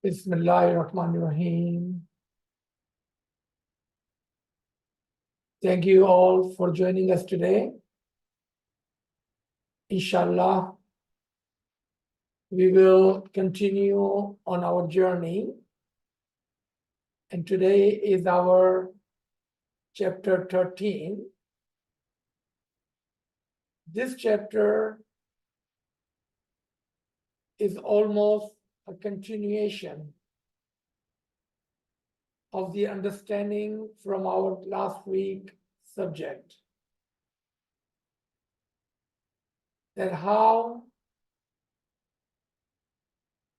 Bismillahirrahmanirrahim. Thank you all for joining us today. Inshallah, we will continue on our journey. And today is our chapter 13. This chapter is almost a continuation of the understanding from our last week subject. That how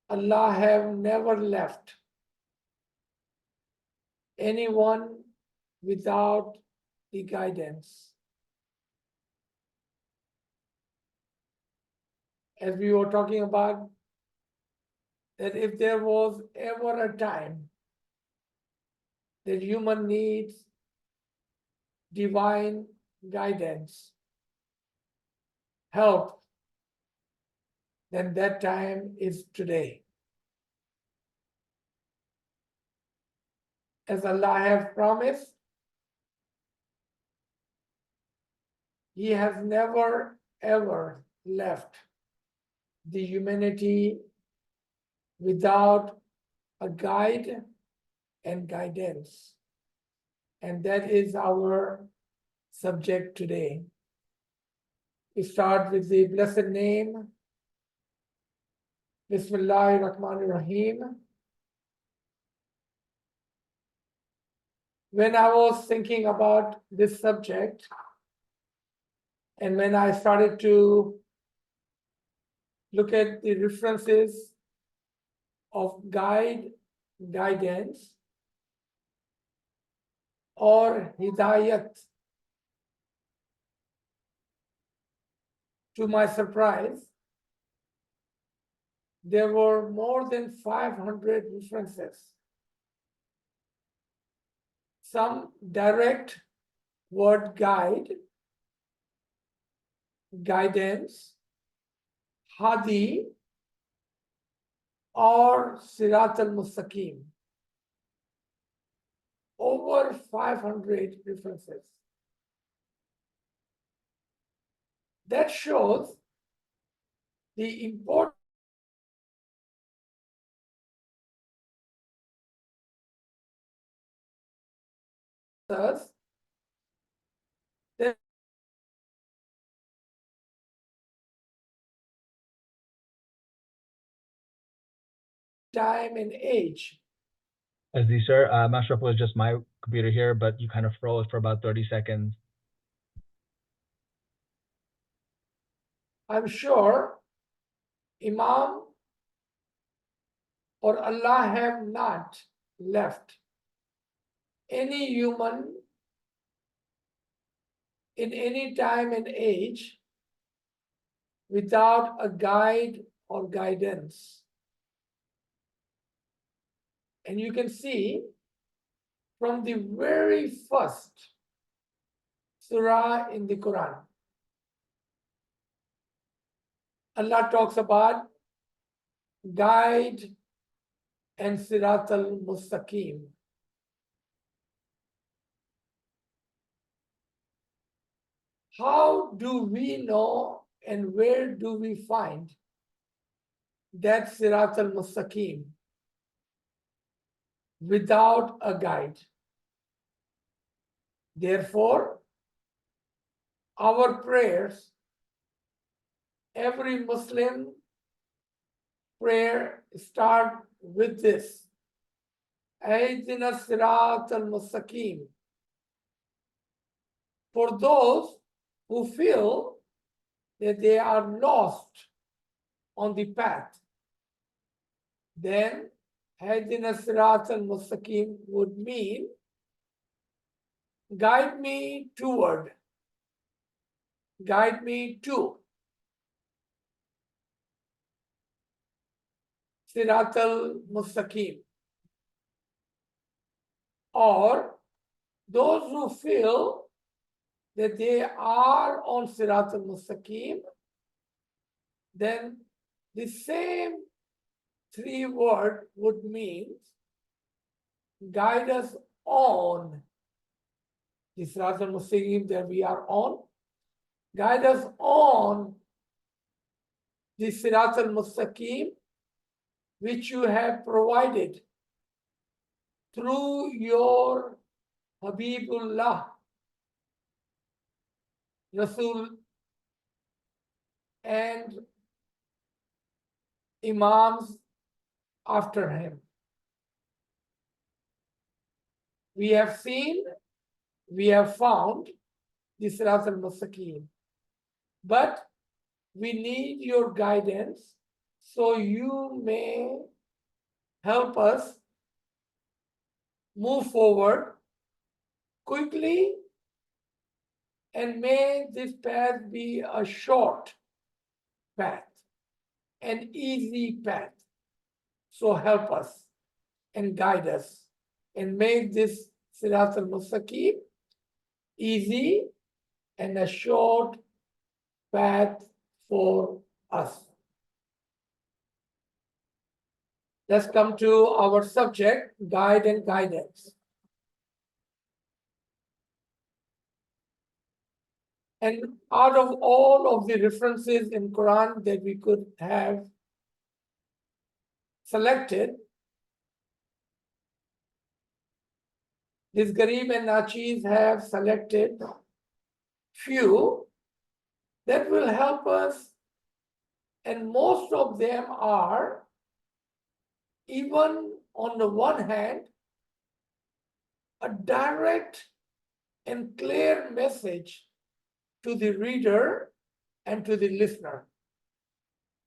Allah have never left anyone without the guidance. As we were talking about, that if there was ever a time that human needs divine guidance, help, then that time is today. As Allah has promised, He has never ever left the humanity without a guide and guidance. And that is our subject today. We start with the blessed name. Bismillahirrahmanirrahim. When I was thinking about this subject, and when I started to look at the references of guidance, or Hidayat, to my surprise, there were more than 500 references. Some direct word guide, guidance, Hadi, or Sirat al-Mustaqim. Over 500 references. That shows the importance that time and age. Hadi, sir, I'm not sure if it was just my computer here, but you kind of froze for about 30 seconds. I'm sure Imam or Allah have not left any human in any time and age without a guide or guidance. And you can see from the very first surah in the Qur'an, Allah talks about guide and Sirat al-Mustaqim. How do we know and where do we find that Sirat al-Mustaqim without a guide? Therefore, our prayers, every Muslim prayer start with this. Ahdina Sirat al-Mustaqim. For those who feel that they are lost on the path, then Hidayat Sirat al-Mustaqim would mean guide me toward, guide me to Sirat al-Mustaqim. Or those who feel that they are on Sirat al-Mustaqim, then the same 3 word would mean guide us on the Sirat al-Mustaqim that we are on. Guide us on the Sirat al-Mustaqim which you have provided through your Habibullah, Rasul, and Imams after him. We have seen, we have found the Sirat al-Mustaqim, but we need your guidance so you may help us move forward quickly, and may this path be a short path, an easy path. So help us and guide us and make this Sirat al-Mustaqim easy and a short path for us. Let's come to our subject, guide and guidance. And out of all of the references in Quran that we could have selected, these Garib and Nachis have selected few that will help us, and most of them are, even on the one hand, a direct and clear message to the reader and to the listener,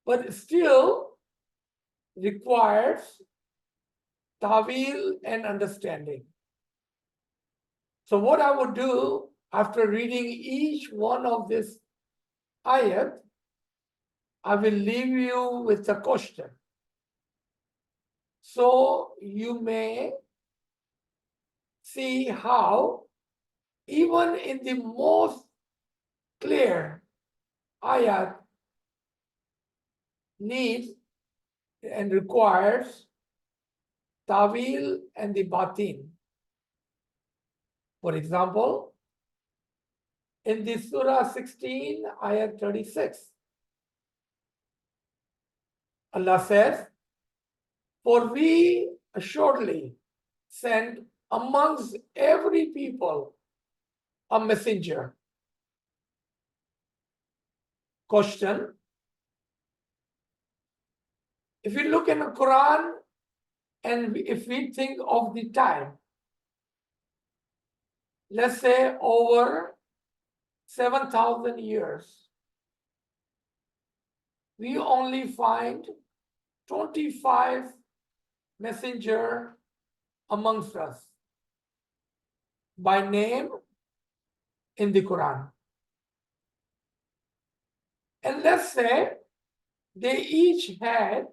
but still requires ta'wil and understanding. So what I would do after reading each one of this ayat, I will leave you with a question. So you may see how even in the most clear ayat needs and requires ta'wil and the batin. For example, in the Surah 16, ayat 36, Allah says, "For we assuredly send amongst every people a messenger." Question: if we look in the Quran and if we think of the time, let's say over 7,000 years, we only find 25 messenger amongst us by name in the Quran. And let's say they each had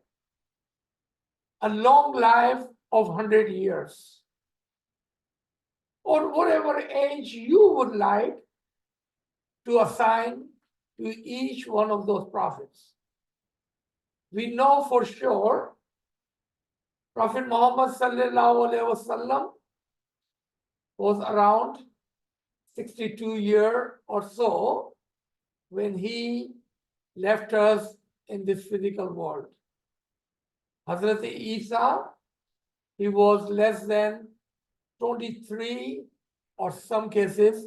a long life of 100 years, or whatever age you would like to assign to each one of those prophets. We know for sure Prophet Muhammad sallallahu alaihi wasallam was around 62 years or so when he left us in this physical world. Hazrat Isa, he was less than 23, or some cases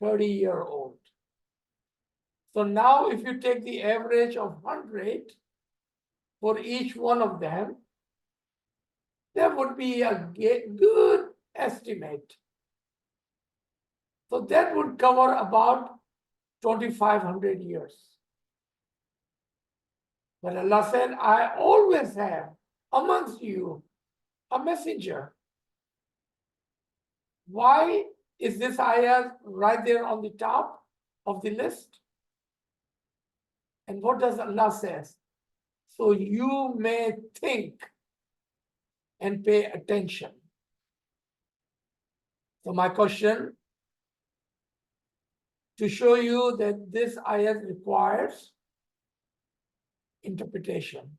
30-year-old. So now if you take the average of 100 for each one of them, that would be a good estimate. So that would cover about 2,500 years. But Allah said, "I always have amongst you a messenger." Why is this ayah right there on the top of the list? And what does Allah say? So you may think and pay attention. So my question, to show you that this ayah requires interpretation.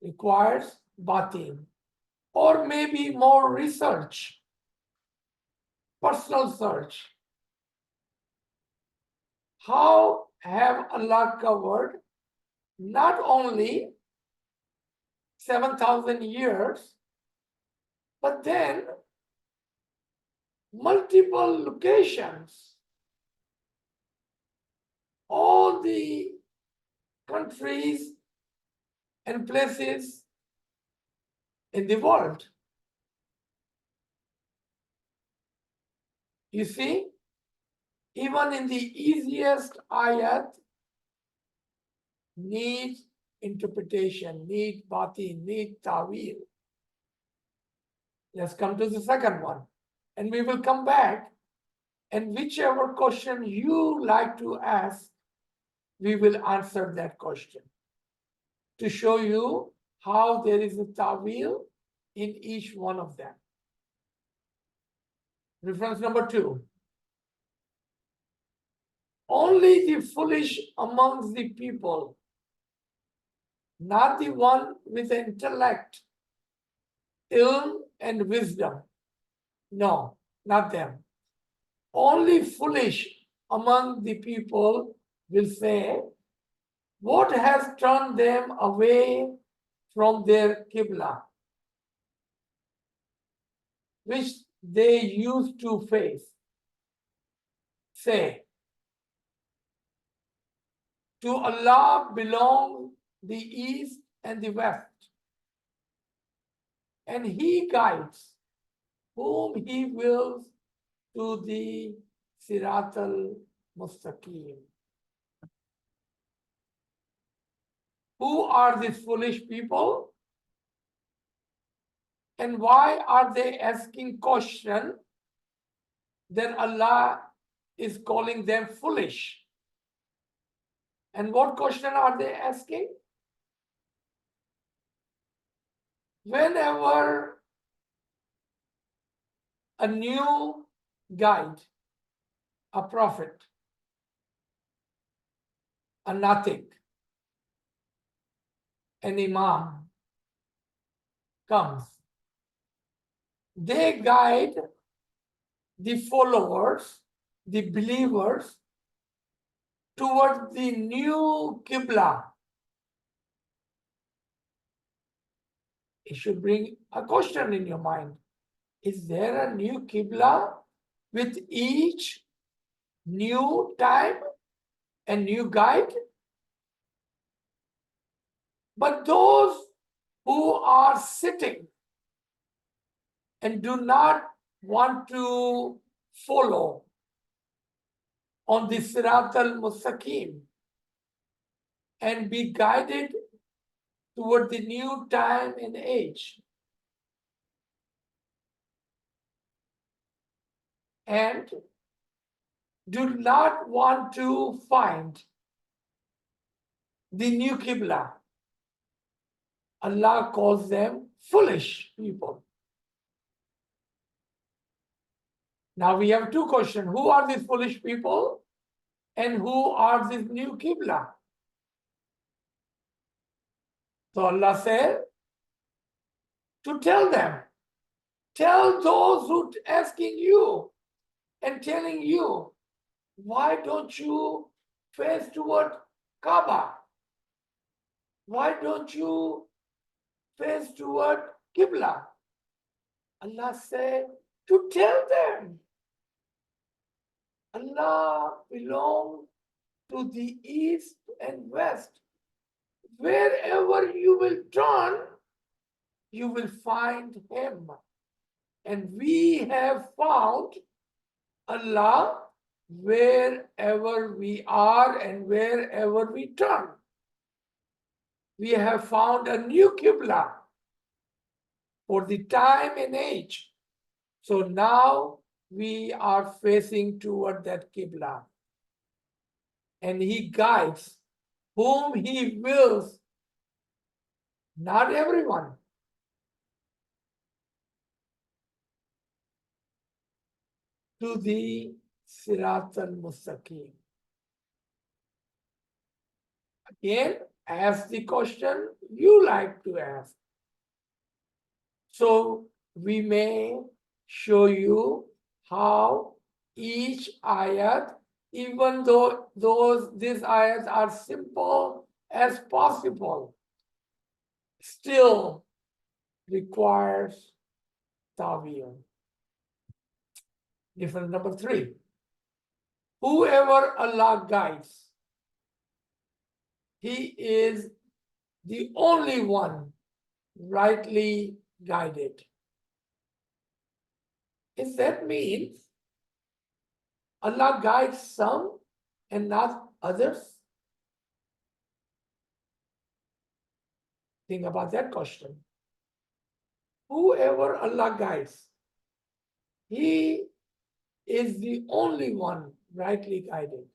requires Batin, or maybe more research, personal search. How have Allah covered not only 7,000 years, but then multiple locations, all the countries and places in the world? You see, even in the easiest ayat, need interpretation, need batin, need ta'wil. Let's come to the second one. And we will come back, and whichever question you like to ask, we will answer that question to show you how there is a ta'wil in each one of them. Reference number 2. Only the foolish amongst the people, not the one with intellect, ilm, and wisdom. No, not them. Only foolish among the people will say, what has turned them away from their Qibla, which they used to face? Say, to Allah belong the east and the west, and He guides whom He wills to the Sirat al-Mustaqim. Who are these foolish people? And why are they asking question that Allah is calling them foolish? And what question are they asking? Whenever a new guide, a prophet, a natik, an imam comes, they guide the followers, the believers, towards the new Qibla. It should bring a question in your mind. Is there a new Qibla with each new time and new guide? But those who are sitting and do not want to follow on the Sirat al-Mustaqim and be guided toward the new time and age, and do not want to find the new Qibla, Allah calls them foolish people. Now we have two questions. Who are these foolish people? And who are these new Qibla? So Allah said to tell them, tell those who asking you and telling you, why don't you face toward Kaaba? Why don't you face toward Qibla? Allah said to tell them, Allah belongs to the east and west. Wherever you will turn, you will find Him. And we have found Allah wherever we are and wherever we turn. We have found a new Qibla for the time and age. So now we are facing toward that Qibla. And He guides whom He wills, not everyone. To the Sirat al-Mustaqim. Again, ask the question you like to ask. So we may show you how each ayat, even though these ayats are simple as possible, still requires ta'wil. Difference number 3. Whoever Allah guides, He is the only one rightly guided. If that means Allah guides some and not others? Think about that question. Whoever Allah guides, He is the only one rightly guided.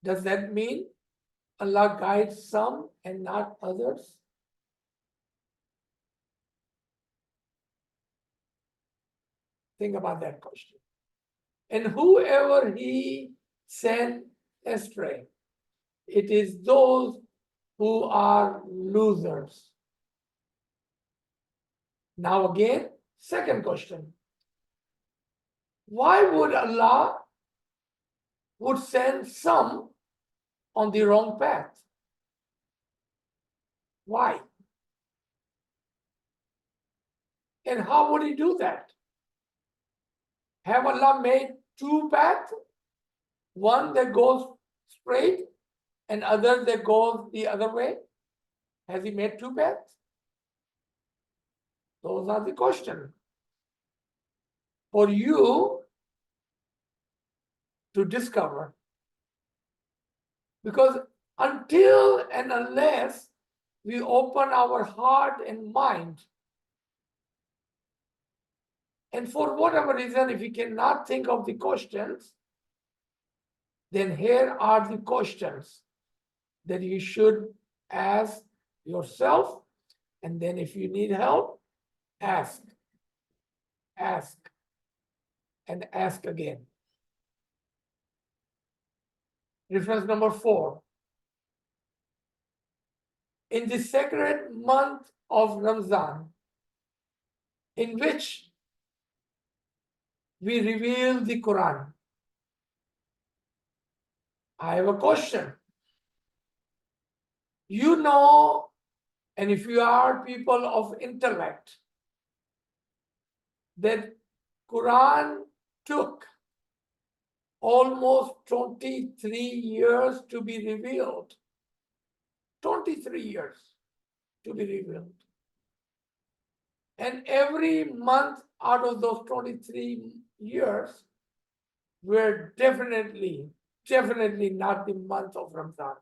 Does that mean Allah guides some and not others? Think about that question. And whoever He sent astray, it is those who are losers. Now again, second question. Why would Allah would send some on the wrong path? Why? And how would He do that? Have Allah made two paths? One that goes straight and other that goes the other way? Has He made two paths? Those are the questions for you to discover. Because until and unless we open our heart and mind, and for whatever reason, if we cannot think of the questions, then here are the questions that you should ask yourself. And then if you need help, ask, and ask again. Reference number 4. In the sacred month of Ramadan, in which we reveal the Qur'an, I have a question. You know, and if you are people of intellect, that Qur'an took almost 23 years to be revealed. 23 years to be revealed. And every month out of those 23 years were definitely not the month of Ramadan.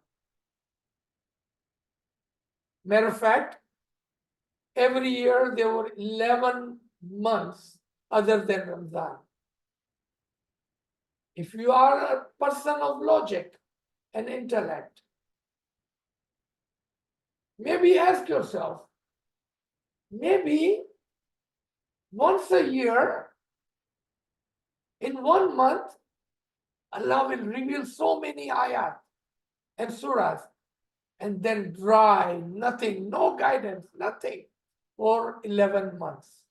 Matter of fact, every year there were 11 months other than Ramadan. If you are a person of logic and intellect, maybe ask yourself, maybe once a year, in 1 month, Allah will reveal so many ayat and surahs, and then dry, nothing, no guidance, nothing, for 11 months.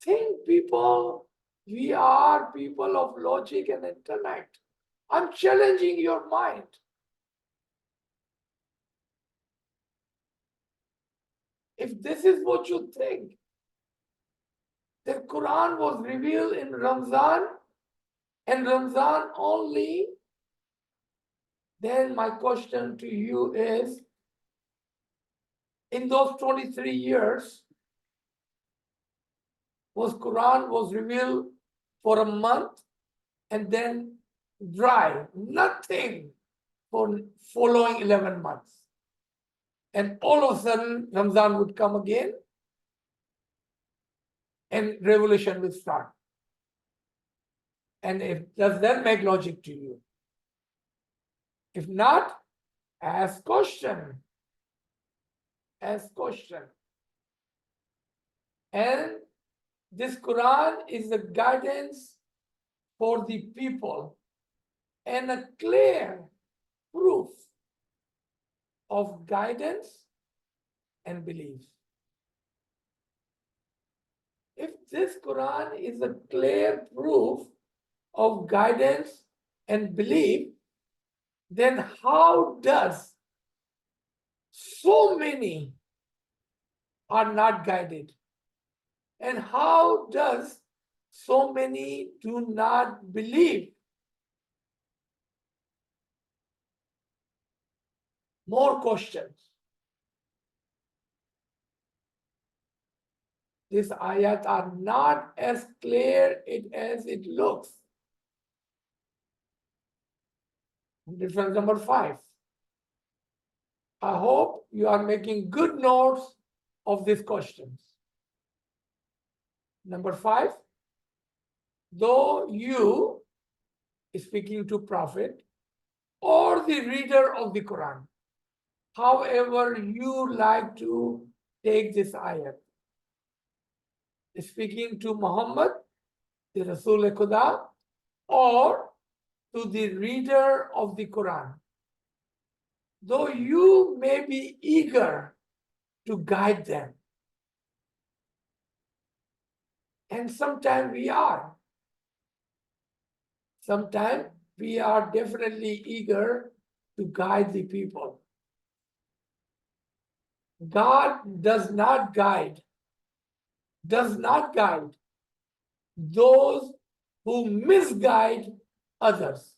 Think, people, we are people of logic and intellect. I'm challenging your mind. If this is what you think, the Quran was revealed in Ramadan and Ramadan only, then my question to you is, in those 23 years, Quran was revealed for a month and then dry, nothing for following 11 months. And all of a sudden, Ramadan would come again and revolution will start. And does that make logic to you? If not, ask question. Ask question. And this Quran is the guidance for the people. and a clear proof of guidance and belief. If this Quran is a clear proof of guidance and belief, then how does so many are not guided? And how does so many do not believe? More questions. These ayat are not as clear as it looks. Difference number 5. I hope you are making good notes of these questions. Number 5, though you, speaking to Prophet, or the reader of the Quran, however you like to take this ayat, speaking to Muhammad, the Rasul Khuda, or to the reader of the Quran, though you may be eager to guide them, and sometimes we are. Sometimes we are definitely eager to guide the people. God does not guide those who misguide others.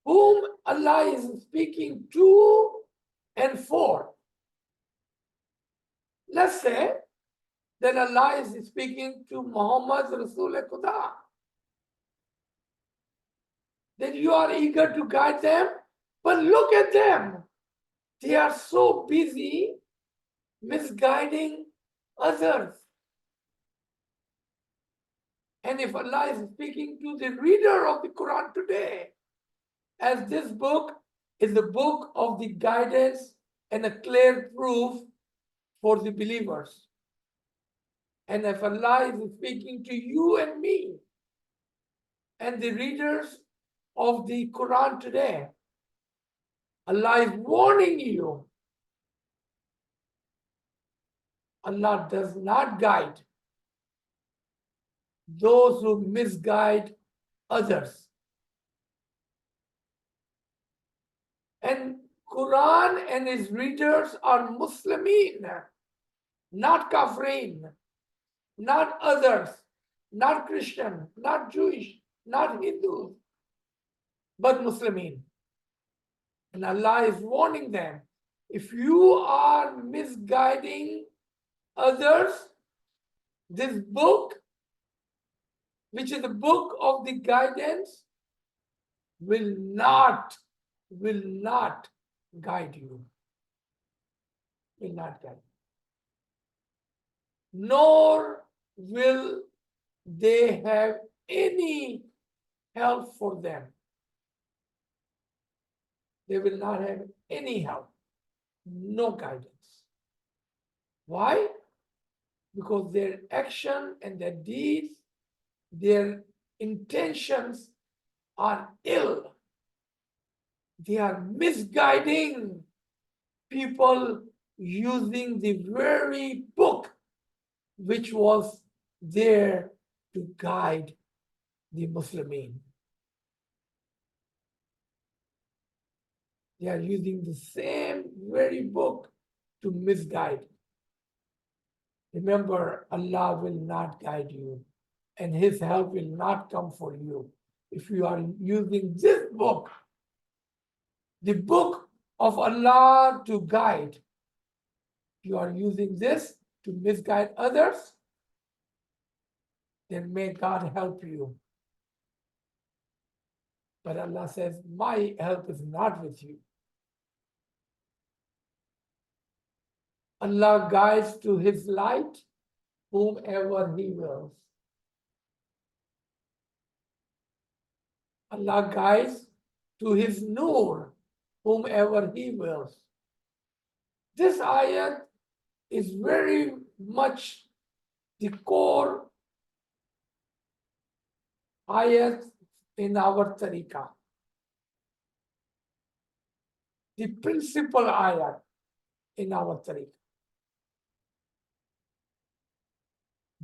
Whom Allah is speaking to and for. Let's say that Allah is speaking to Muhammad Rasul Khuda. Then you are eager to guide them, but look at them. They are so busy misguiding others. And if Allah is speaking to the reader of the Quran today, as this book is the book of the guidance and a clear proof for the believers. And if Allah is speaking to you and me and the readers of the Quran today, Allah is warning you. Allah does not guide those who misguide others. And Quran and its readers are Muslimin, not Kafirin, not others, not Christian, not Jewish, not Hindus, but Muslimin. And Allah is warning them, if you are misguiding others, this book, which is the book of the guidance, will not guide you. Will not guide you. Nor will they have any help for them. They will not have any help, no guidance. Why? Because their action and their deeds, their intentions are ill. They are misguiding people using the very book which was there to guide the Muslimin. They are using the same very book to misguide. Remember, Allah will not guide you, and His help will not come for you if you are using this book, the book of Allah, to guide. You are using this to misguide others, then may God help you. But Allah says, my help is not with you. Allah guides to His light whomever He wills. Allah guides to His nur whomever He wills. This ayat is very much the core ayat in our tariqah. The principal ayat in our tariqah.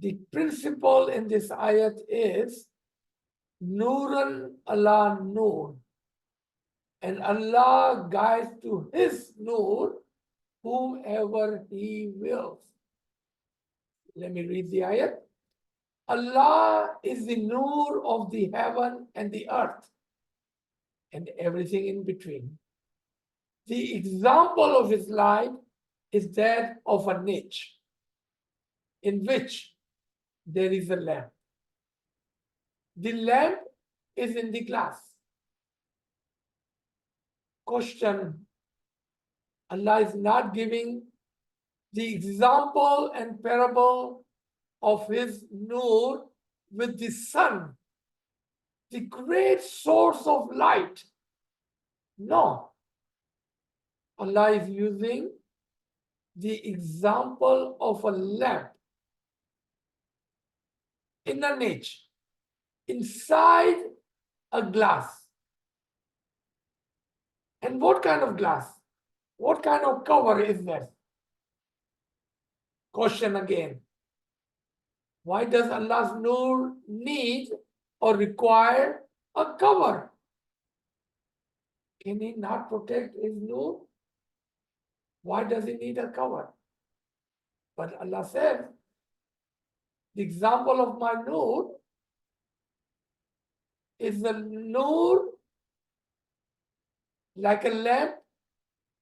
The principle in this ayat is Nuran ala Nur. And Allah guides to His Nur whomever He wills. Let me read the ayat. Allah is the Nur of the heaven and the earth and everything in between. The example of His light is that of a niche in which there is a lamp. The lamp is in the glass. Question: Allah is not giving the example and parable of His Nur with the sun, the great source of light. No. Allah is using the example of a lamp in a niche, inside a glass. And what kind of glass? What kind of cover is that? Question again. Why does Allah's Nur need or require a cover? Can He not protect His Nur? Why does He need a cover? But Allah says, the example of my Nur is the Nur like a lamp,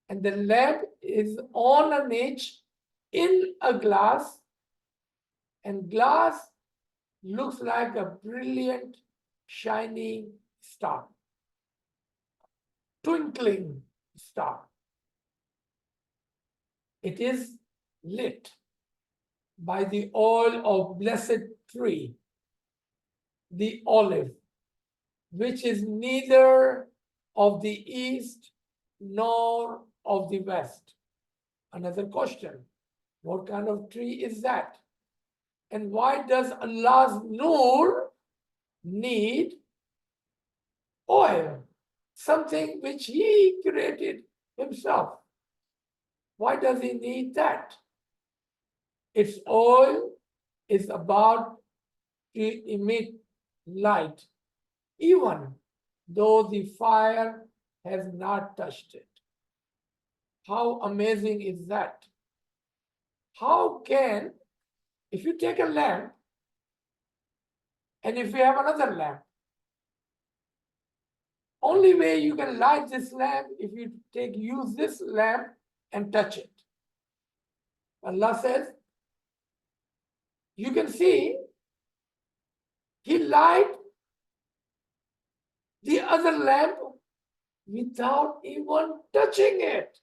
and the lamp is on a niche in a glass, and glass looks like a brilliant, shiny star, twinkling star. It is lit by the oil of blessed tree, the olive, which is neither of the east nor of the west. Another question: what kind of tree is that? And why does Allah's Nur need oil, something which He created Himself? Why does He need that? Its oil is about to emit light, even though the fire has not touched it. How amazing is that? How can, if you take a lamp, and if you have another lamp, only way you can light this lamp if you use this lamp and touch it. Allah says, you can see He light the other lamp without even touching it.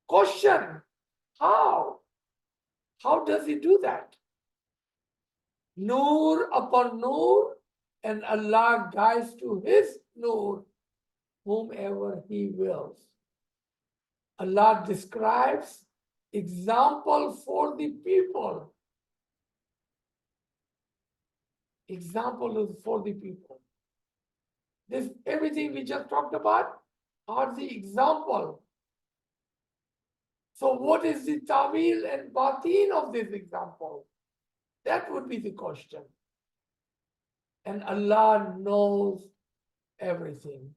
Question: how? How does He do that? Nur upon Nur, and Allah guides to His Nur whomever He wills. Allah describes example for the people. Example is for the people. This everything we just talked about are the example. So what is the Tawil and Batin of this example? That would be the question. And Allah knows everything.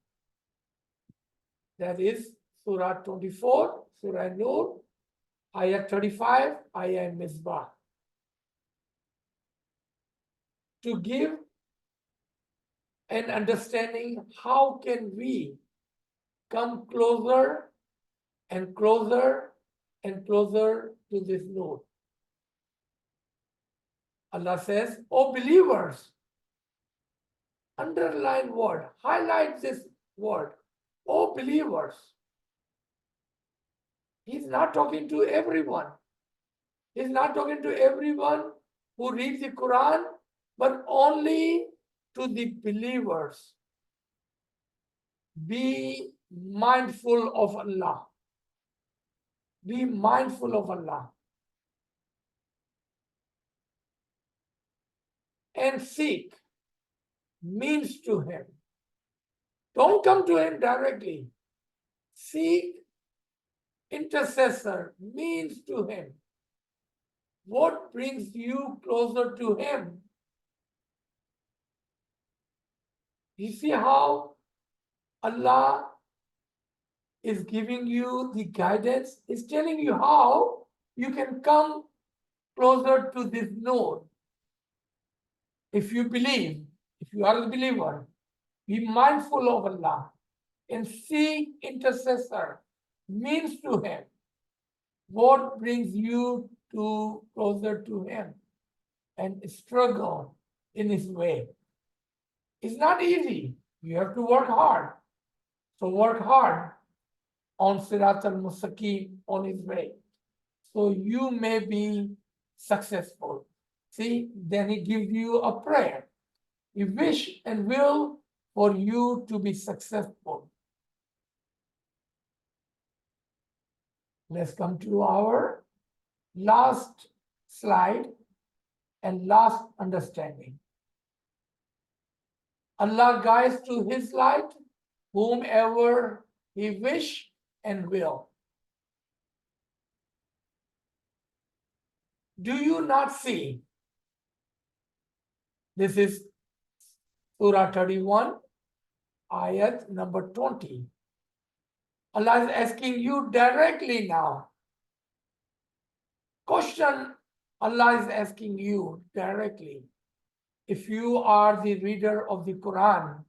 That is Surah 24, Surah Nur, Ayat 35, Ayat Misbah. To give an understanding, how can we come closer and closer and closer to this Nur? Allah says, "O believers," underline word, highlight this word, "O believers." He's not talking to everyone. He's not talking to everyone who reads the Quran, but only to the believers. Be mindful of Allah. Be mindful of Allah. And seek means to him. Don't come to him directly. Seek intercessor means to him. What brings you closer to him? You see how Allah is giving you the guidance, is telling you how you can come closer to this node. If you believe, if you are a believer, be mindful of Allah and seek intercessor means to him. What brings you to closer to him and struggle in his way? It's not easy. You have to work hard. So work hard on Sirat al-Mustaqim, on his way. So you may be successful. See, then he gives you a prayer. He wish and will for you to be successful. Let's come to our last slide and last understanding. Allah guides to his light whomever he wish and will. Do you not see? This is Surah 31, ayat number 20. Allah is asking you directly now. Question Allah is asking you directly. If you are the reader of the Qur'an,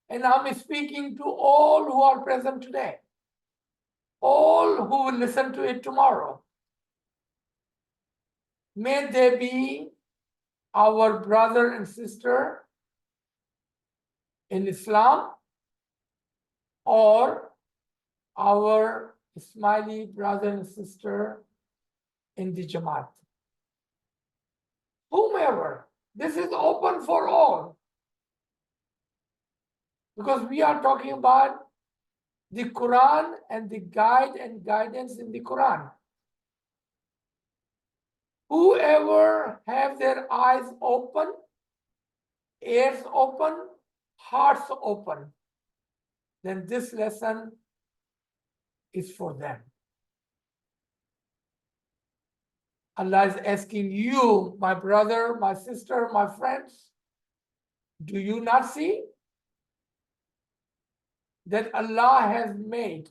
and I'm speaking to all who are present today, all who will listen to it tomorrow, may they be our brother and sister in Islam or our Ismaili brother and sister in the Jamaat. Whomever, this is open for all. Because we are talking about the Quran and the guide and guidance in the Quran. Whoever have their eyes open, ears open, hearts open, then this lesson is for them. Allah is asking you, my brother, my sister, my friends, do you not see that Allah has made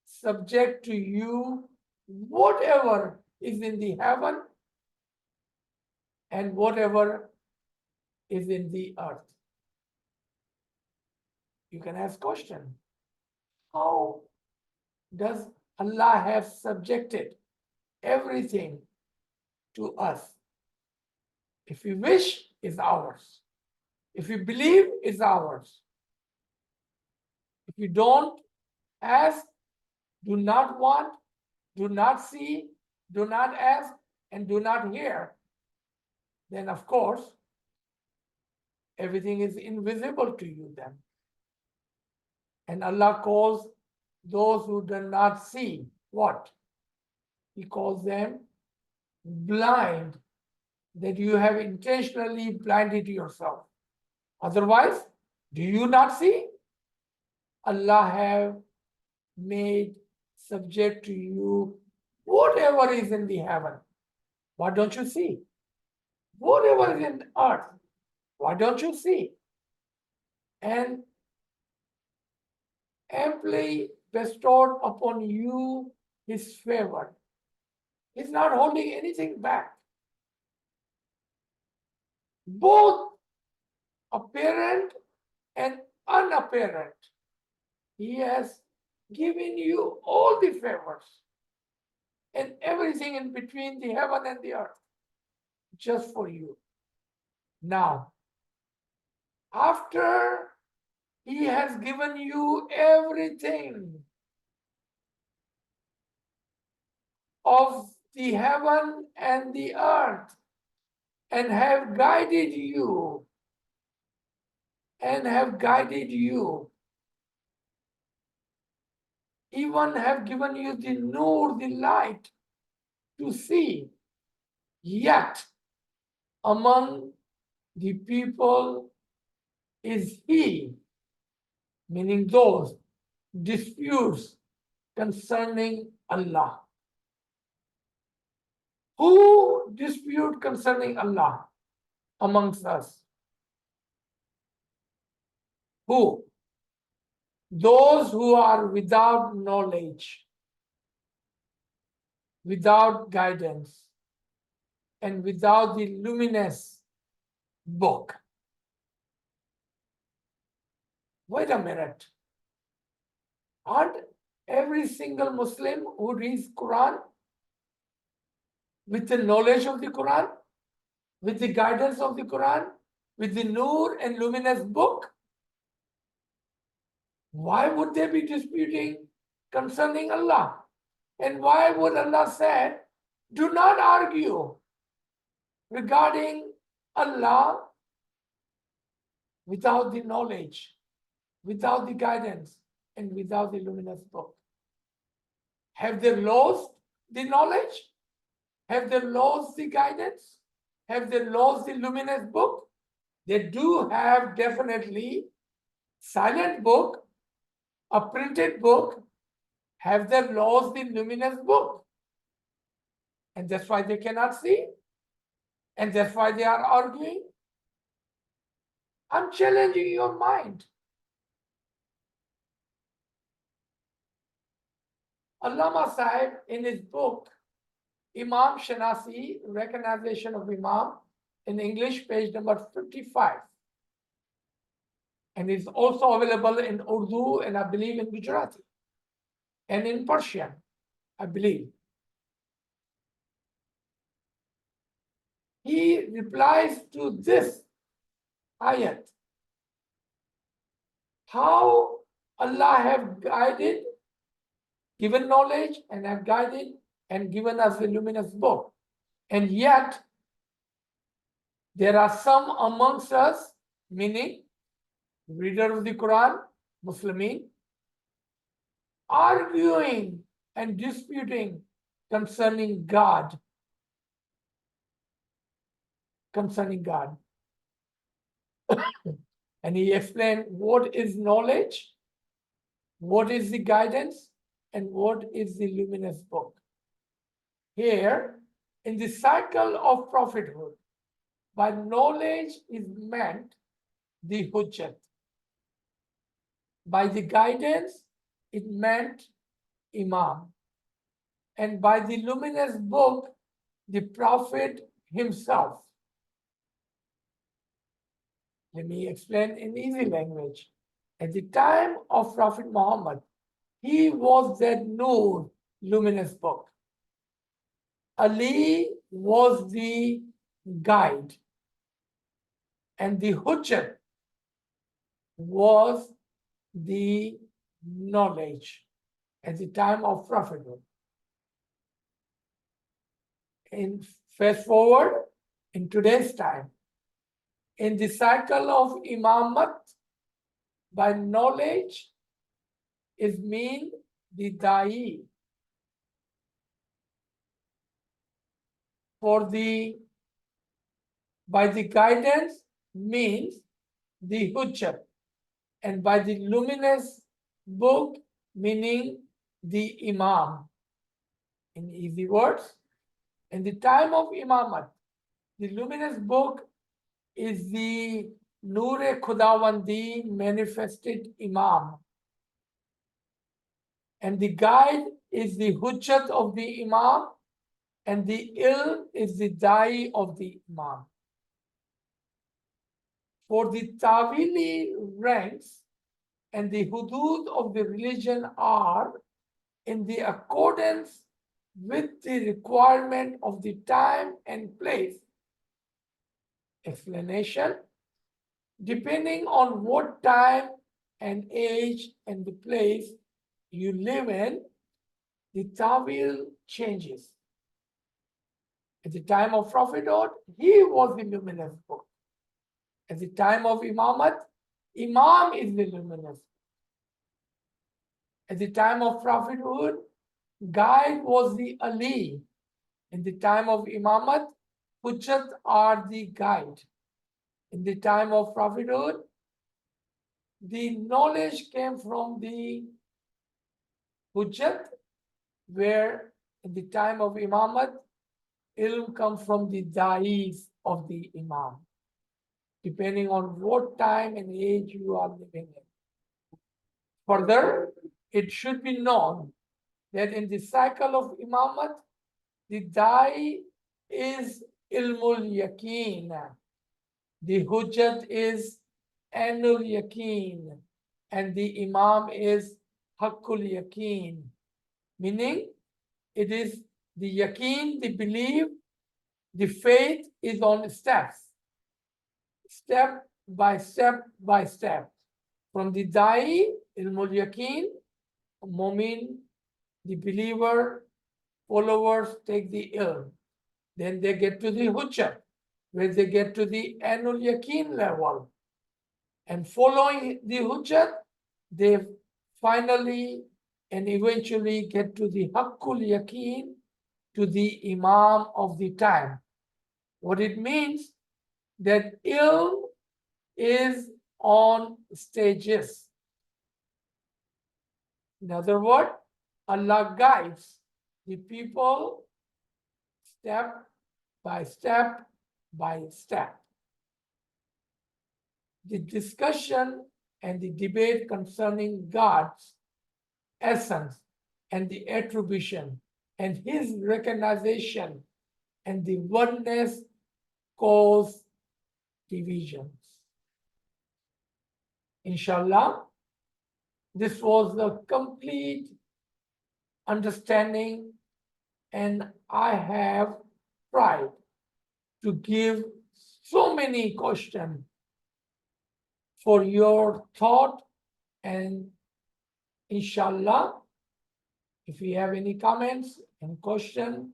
subject to you whatever is in the heaven and whatever is in the earth? You can ask question. How does Allah have subjected everything to us? If we wish, it's ours. If we believe, it's ours. If you don't ask, do not want, do not see, do not ask, and do not hear, then of course, everything is invisible to you then. And Allah calls those who do not see what? He calls them blind, that you have intentionally blinded yourself. Otherwise, do you not see? Allah have made subject to you whatever is in the heaven. Why don't you see? Whatever is in earth, why don't you see? And amply bestowed upon you his favor. He's not holding anything back. Both apparent and unapparent. He has given you all the favors and everything in between the heaven and the earth, just for you. Now, after he has given you everything of the heaven and the earth, and have guided you, even have given you the nur, the light to see, yet among the people is he, meaning those disputes concerning Allah. Who dispute concerning Allah amongst us? Who? Those who are without knowledge, without guidance, and without the luminous book. Wait a minute. Aren't every single Muslim who reads Quran with the knowledge of the Quran, with the guidance of the Quran, with the Nur and luminous book? Why would they be disputing concerning Allah? And why would Allah say, do not argue regarding Allah without the knowledge, without the guidance, and without the luminous book? Have they lost the knowledge? Have they lost the guidance? Have they lost the luminous book? They do have definitely silent book, a printed book. Have they lost the luminous book? And that's why they cannot see? And that's why they are arguing? I'm challenging your mind. Allama Sahib, in his book, Imam Shanasi, Recognition of Imam, in English, page number 55. And it's also available in Urdu and I believe in Gujarati and in Persian, I believe. He replies to this ayat. How Allah have guided, given knowledge and have guided and given us a luminous book. And yet, there are some amongst us, meaning reader of the Quran, Muslimin, arguing and disputing concerning God. Concerning God. And he explained what is knowledge, what is the guidance, and what is the luminous book. Here, in the cycle of prophethood, by knowledge is meant the hujjat. By the guidance, it meant Imam. And by the luminous book, the prophet himself. Let me explain in easy language. At the time of Prophet Muhammad, he was that Nur, luminous book. Ali was the guide. And the hujjat was the knowledge at the time of prophethood. In fast forward in today's time, in the cycle of imamat, by knowledge is mean the da'i. By the guidance means the hujjat, and by the luminous book meaning the imam. In easy words, in the time of imamat, the luminous book is the Noor-e Khudawandi manifested imam, and the guide is the hujjat of the imam, and the ilm is the da'i of the imam. For the Tawili ranks and the hudud of the religion are in the accordance with the requirement of the time and place. Explanation: depending on what time and age and the place you live in, the Tawil changes. At the time of prophethood, he was the luminous book. At the time of imamat, Imam is the luminous. At the time of prophethood, guide was the Ali. In the time of imamat, hujjat are the guide. In the time of prophethood, The knowledge came from the Hujjat, where in the time of Imamat, ilm comes from the da'is of the Imam, depending on what time and age you are living in. Further, it should be known that in the cycle of Imamat, the da'i is ilmul yaqeen. The Hujjat is anul yaqeen. And the Imam is haqqul yaqeen. Meaning, it is the yaqeen, the belief, the faith is on steps. Step by step by step. From the da'i, ilmul yaqeen, mu'min, the believer, followers take the ilm. Then they get to the hujjah, where they get to the anul yaqeen level. And following the hujjah, they finally and eventually get to the haqqul yaqeen, to the imam of the time. What it means that ilm is on stages. In other words, Allah guides the people step by step by step. The discussion and the debate concerning God's essence and the attribution and his recognition and the oneness cause divisions. Inshallah, this was the complete understanding, and I have tried to give so many questions for your thought, and inshallah, if you have any comments and questions,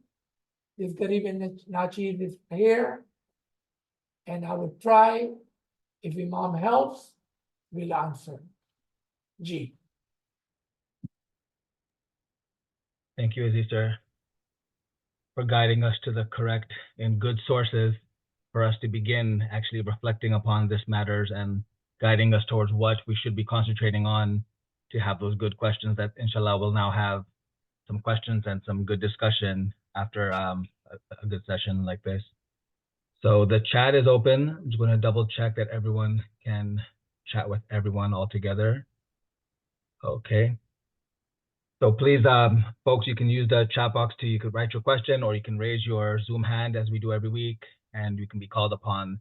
this Garib and Nachir is here, and I will try, if Imam helps, we'll answer. Ji. Thank you, Aziz sir, for guiding us to the correct and good sources for us to begin actually reflecting upon this matters and guiding us towards what we should be concentrating on to have those good questions that inshallah will now have some questions and some good discussion after a good session like this. So the chat is open. I'm just going to double check that everyone can chat with everyone all together. Okay. So please, folks, you can use the chat box you could write your question, or you can raise your Zoom hand as we do every week, and you can be called upon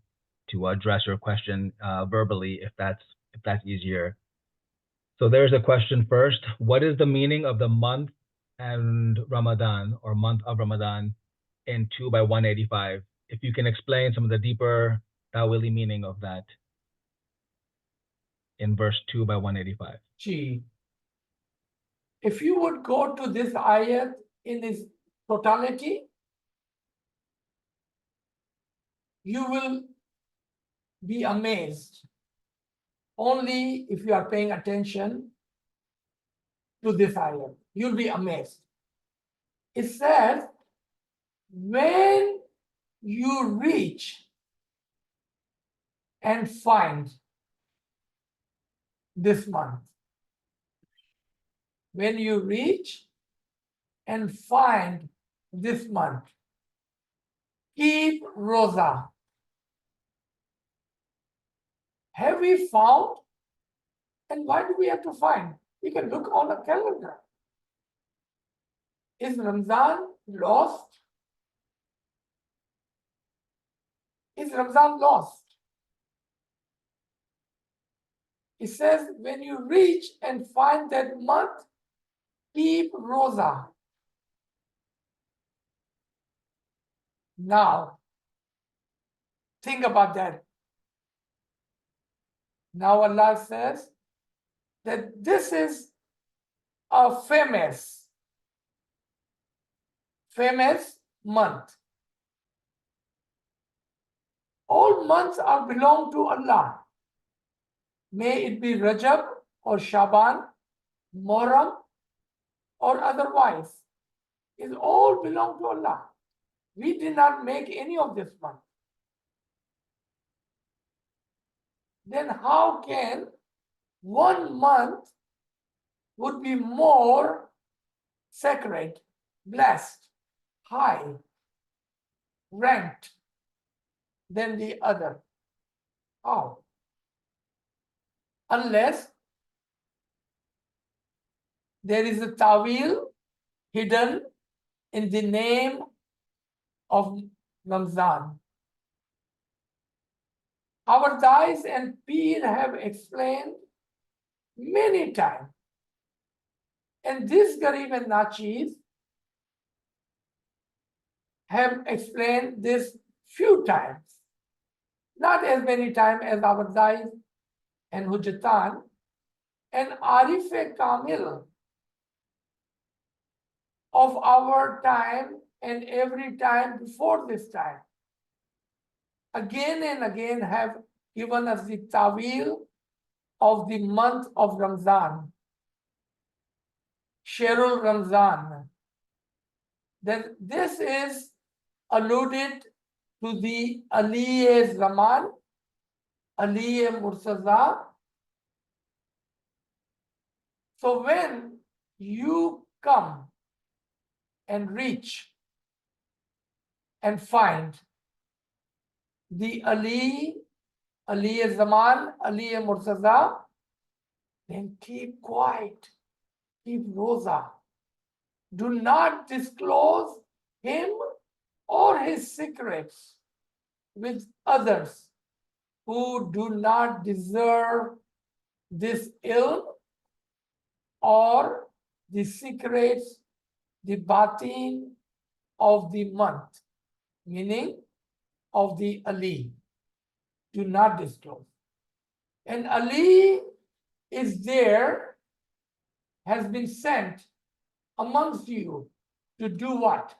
to address your question verbally if that's easier. So there's a question first. What is the meaning of the month and Ramadan, or month of Ramadan, in 2 by 185? If you can explain some of the deeper Tawilat meaning of that in verse 2 by 185. Ji. If you would go to this ayat in its totality, you will be amazed. Only if you are paying attention to this ayat, you'll be amazed. It says, when you reach and find this month, when you reach and find this month, keep rosa. Have we found? And why do we have to find? We can look on a calendar. Is Ramzan lost? Is Ramzan lost? It says, when you reach and find that month, keep rosa. Now, think about that. Now Allah says that this is a famous month. All months are belong to Allah. May it be Rajab or Shaban, Muharram, or otherwise. It all belong to Allah. We did not make any of this month. Then how can 1 month would be more sacred, blessed, high, ranked than the other. How? Unless there is a ta'wil hidden in the name of Ramzan. Our Dais and Pir have explained many times. And this Garib and Nachis have explained this few times. Not as many times as our Dais and Hujjatan and Arif Kamil of our time and every time before this time. Again and again have given us the ta'wil of the month of Ramzan, Sharul Ramzan. That this is alluded to the Ali Zaman, Ali Murtaza. So when you come and reach and find the Ali Zaman, Ali Murtaza, then keep quiet, keep rosa. Do not disclose him or his secrets with others who do not deserve this ilm or the secrets, the batin of the month, meaning of the Ali. Do not disclose. And Ali is there, has been sent amongst you to do what?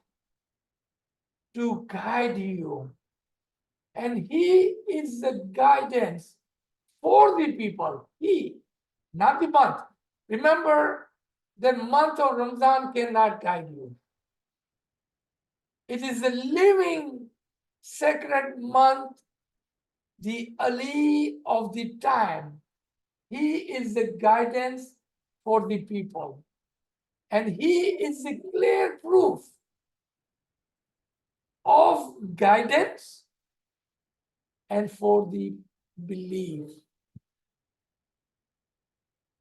To guide you. And he is the guidance for the people. He, not the month. Remember, the month of Ramadan cannot guide you. It is the living sacred month, the Ali of the time. He is the guidance for the people. And he is the clear proof of guidance and for the belief.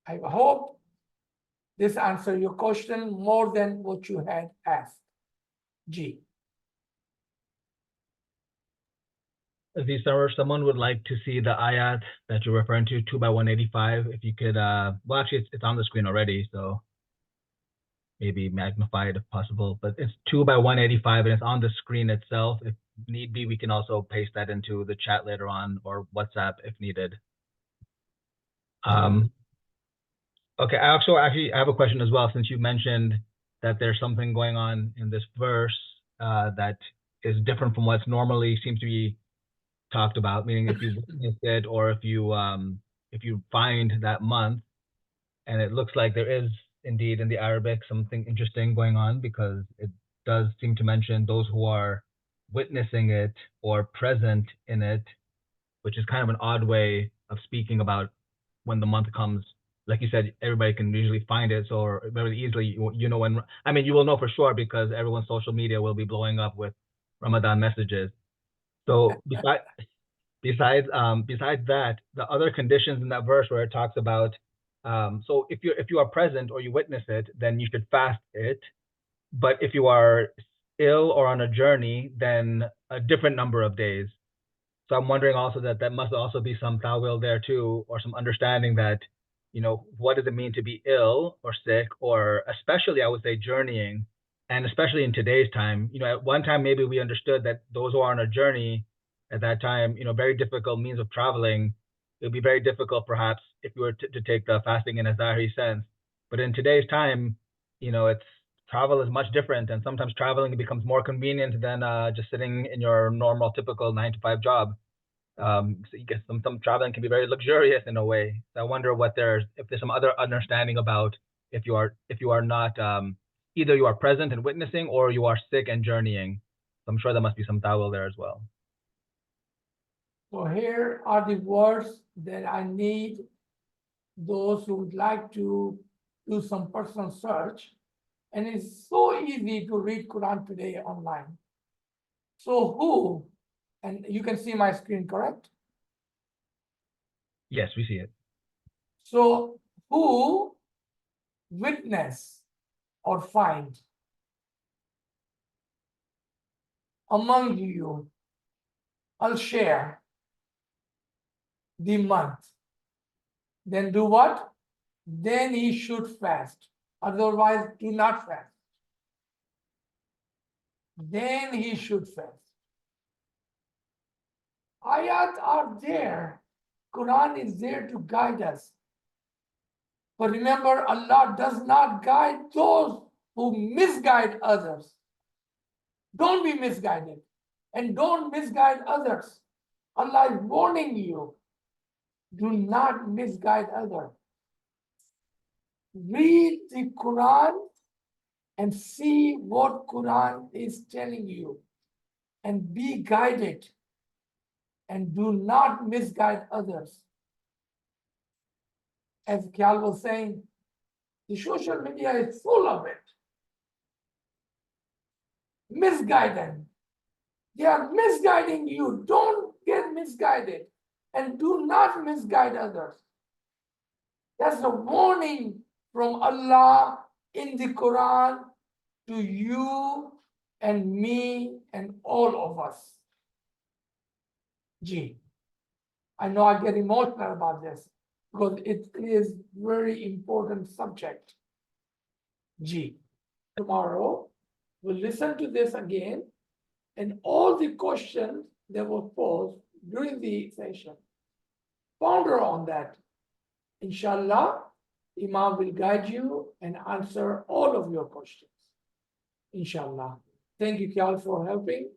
I hope this answers your question more than what you had asked. G. Aziz Sarwar, someone would like to see the ayat that you're referring to, 2 by 185. If you could, well, actually, it's on the screen already, so maybe magnified if possible. But it's 2 by 185, and it's on the screen itself. If need be, we can also paste that into the chat later on or WhatsApp if needed. Okay, I actually have a question as well, since you mentioned that there's something going on in this verse that is different from what's normally seems to be talked about, meaning if you witness it or if you find that month, and it looks like there is indeed in the Arabic something interesting going on, because it does seem to mention those who are witnessing it or present in it, which is kind of an odd way of speaking about when the month comes. Like you said, everybody can usually find it, so very easily, you know when, I mean, you will know for sure because everyone's social media will be blowing up with Ramadan messages. So besides that, the other conditions in that verse where it talks about, so if you are present or you witness it, then you should fast it. But if you are ill or on a journey, then a different number of days. So I'm wondering also that must also be some ta'wil there too, or some understanding that, you know, what does it mean to be ill or sick, or especially I would say journeying, and especially in today's time. You know, at one time maybe we understood that those who are on a journey at that time, you know, very difficult means of traveling. It would be very difficult perhaps if you were to take the fasting in a Zahiri sense. But in today's time, you know, travel is much different, and sometimes traveling becomes more convenient than just sitting in your normal, typical 9-to-5 job. So you get some traveling can be very luxurious in a way. So I wonder if there's some other understanding about if you are not either you are present and witnessing or you are sick and journeying. So I'm sure there must be some ta'wil there as well. So here are the words that I need those who would like to do some personal search, and it's so easy to read Quran today online. So who, and you can see my screen, correct? Yes, we see it. So who witness or find among you, I'll share the month. Then do what? Then he should fast. Otherwise, do not fast. Then he should fast. Ayat are there. Quran is there to guide us. But remember, Allah does not guide those who misguide others. Don't be misguided. And don't misguide others. Allah is warning you. Do not misguide others. Read the Quran and see what Quran is telling you. And be guided. And do not misguide others. As Kyal was saying, the social media is full of it. Misguiding. They are misguiding you. Don't get misguided. And do not misguide others. That's a warning from Allah in the Quran to you and me and all of us. Gee, I know I get emotional about this because it is very important subject. Gee, tomorrow we'll listen to this again and all the questions that were posed during the session. Ponder on that. Inshallah, Imam will guide you and answer all of your questions. Inshallah. Thank you, Kyal, for helping.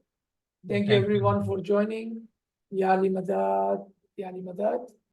Thank you, Thank you. everyone, for joining. Ya Ali Madad, Ya Ali Madad.